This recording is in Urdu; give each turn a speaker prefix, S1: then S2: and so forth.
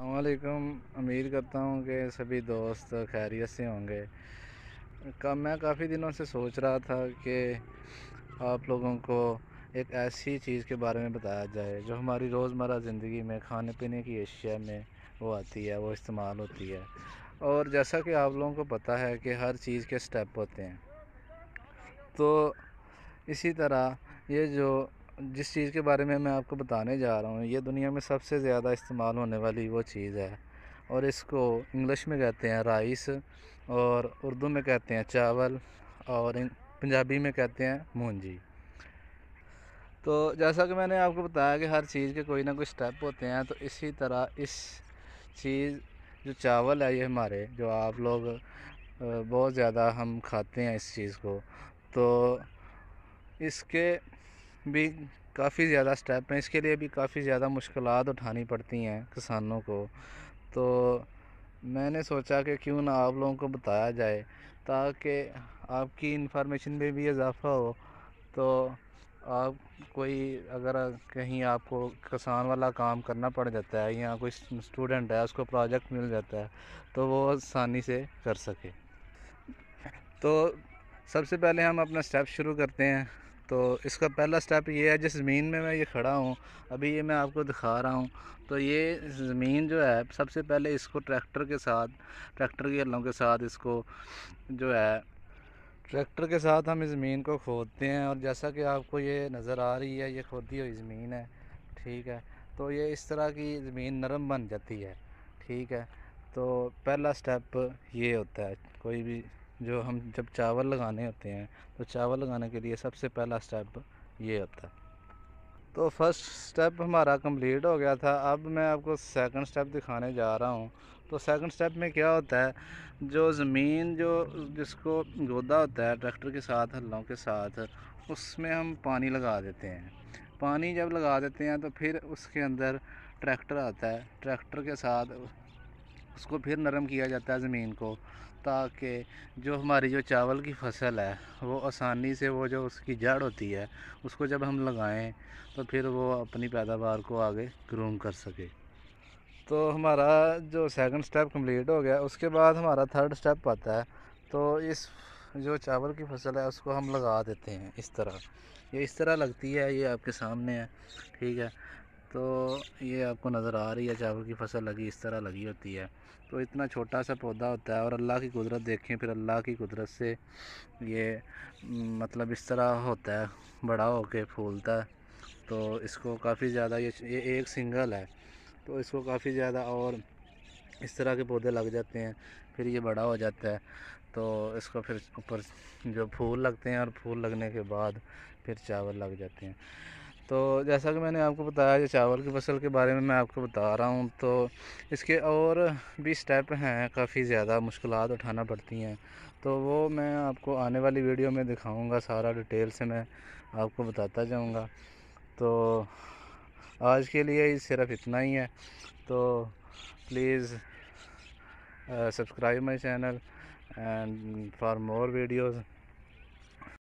S1: السلام علیکم۔ امید کرتا ہوں کہ سبھی دوست خیریت سے ہوں گے۔ میں کافی دنوں سے سوچ رہا تھا کہ آپ لوگوں کو ایک ایسی چیز کے بارے میں بتایا جائے جو ہماری روزمرہ زندگی میں کھانے پینے کی اشیاء میں وہ آتی ہے، وہ استعمال ہوتی ہے۔ اور جیسا کہ آپ لوگوں کو پتہ ہے کہ ہر چیز کے سٹیپ ہوتے ہیں، تو اسی طرح جس چیز کے بارے میں آپ کو بتانے جا رہا ہوں، یہ دنیا میں سب سے زیادہ استعمال ہونے والی وہ چیز ہے، اور اس کو انگلش میں کہتے ہیں رائس، اور اردو میں کہتے ہیں چاول، اور پنجابی میں کہتے ہیں مونجی۔ تو جیسا کہ میں نے آپ کو بتایا کہ ہر چیز کے کوئی نہ کوئی سٹیپ ہوتے ہیں، تو اسی طرح اس چیز جو چاول ہے، یہ ہمارے جو آپ لوگ بہت زیادہ ہم کھاتے ہیں اس چیز کو، تو اس کے بھی کافی زیادہ سٹیپ ہیں، اس کے لیے بھی کافی زیادہ مشکلات اٹھانی پڑتی ہیں کسانوں کو۔ تو میں نے سوچا کہ کیوں نہ آپ لوگوں کو بتایا جائے تاکہ آپ کی انفارمیشن میں بھی اضافہ ہو، تو آپ اگر کہیں آپ کو کسان والا کام کرنا پڑ جاتا ہے، یا کوئی اسٹوڈنٹ ہے اس کو پروجیکٹ مل جاتا ہے، تو وہ آسانی سے کر سکے۔ تو سب سے پہلے ہم اپنا سٹیپ شروع کرتے ہیں۔ تو اس کا پہلا سٹیپ یہ ہے، جس زمین میں یہ کھڑا ہوں ابھی، یہ میں آپ کو دکھا رہا ہوں، تو یہ زمین جو ہے سب سے پہلے اس کو ٹریکٹر کی ہلوں کے ساتھ اس کو جو ہے ٹریکٹر کے ساتھ ہم اس زمین کو کھودتے ہیں، اور جیسا کہ آپ کو یہ نظر آ رہی ہے، یہ کھودی ہوئی زمین ہے، ٹھیک ہے۔ تو یہ اس طرح کی زمین نرم بن جاتی ہے، ٹھیک ہے۔ تو پہلا سٹیپ یہ ہوتا ہے، کوئی بھی جب چاول لگانے ہوتے ہیں، تو چاول لگانے کے لیے سب سے پہلا سٹیپ یہ ہوتا ہے۔ تو فرسٹ سٹیپ ہمارا کمپلیٹ ہو گیا تھا، اب میں آپ کو سیکنڈ سٹیپ دکھانے جا رہا ہوں۔ تو سیکنڈ سٹیپ میں کیا ہوتا ہے، جو زمین جس کو گودا ہوتا ہے ٹریکٹر کے ساتھ، ہلوں کے ساتھ، اس میں ہم پانی لگا دیتے ہیں۔ پانی جب لگا دیتے ہیں تو پھر اس کے اندر ٹریکٹر آتا ہے، ٹریکٹر کے ساتھ اس کو پھر نرم کیا جاتا ہے زمین کو، تاکہ جو ہماری چاول کی فصل ہے وہ آسانی سے جو اس کی جڑ ہوتی ہے اس کو جب ہم لگائیں تو پھر وہ اپنی پیداوار کو آگے گروم کر سکے۔ تو ہمارا جو سیکنڈ سٹیپ کمپلیٹ ہو گیا، اس کے بعد ہمارا تھرڈ سٹیپ آتا ہے۔ تو جو چاول کی فصل ہے اس کو ہم لگا دیتے ہیں اس طرح، یہ اس طرح لگتی ہے، یہ آپ کے سامنے ہے، ٹھیک ہے۔ تو یہ آپ کو نظر آ رہی ہے چاول کی فصل اس طرح لگی ہوتی ہے۔ تو اتنا چھوٹا سا پودا ہوتا ہے، اور اللہ کی قدرت دیکھیں، پھر اللہ کی قدرت سے یہ مطلب اس طرح ہوتا ہے، بڑا ہو کے پھولتا ہے۔ تو اس کو کافی زیادہ یہ ایک سنگل ہے، تو اس کو کافی زیادہ اور اس طرح کے پودے لگ جاتے ہیں، پھر یہ بڑا ہو جاتا ہے۔ تو اس کو پھر اوپر جو پھول لگتے ہیں، اور پھول لگنے کے بعد پھر چاول لگ جاتے ہیں۔ تو جیسا کہ میں نے آپ کو بتایا، جو چاول کی فصل کے بارے میں آپ کو بتا رہا ہوں، تو اس کے اور بھی سٹیپ ہیں، کافی زیادہ مشکلات اٹھانا پڑتی ہیں، تو وہ میں آپ کو آنے والی ویڈیو میں دکھاؤں گا، سارا ڈیٹیل سے میں آپ کو بتاتا جاؤں گا۔ تو آج کے لیے صرف اتنا ہی ہے، تو please subscribe my channel and for more videos.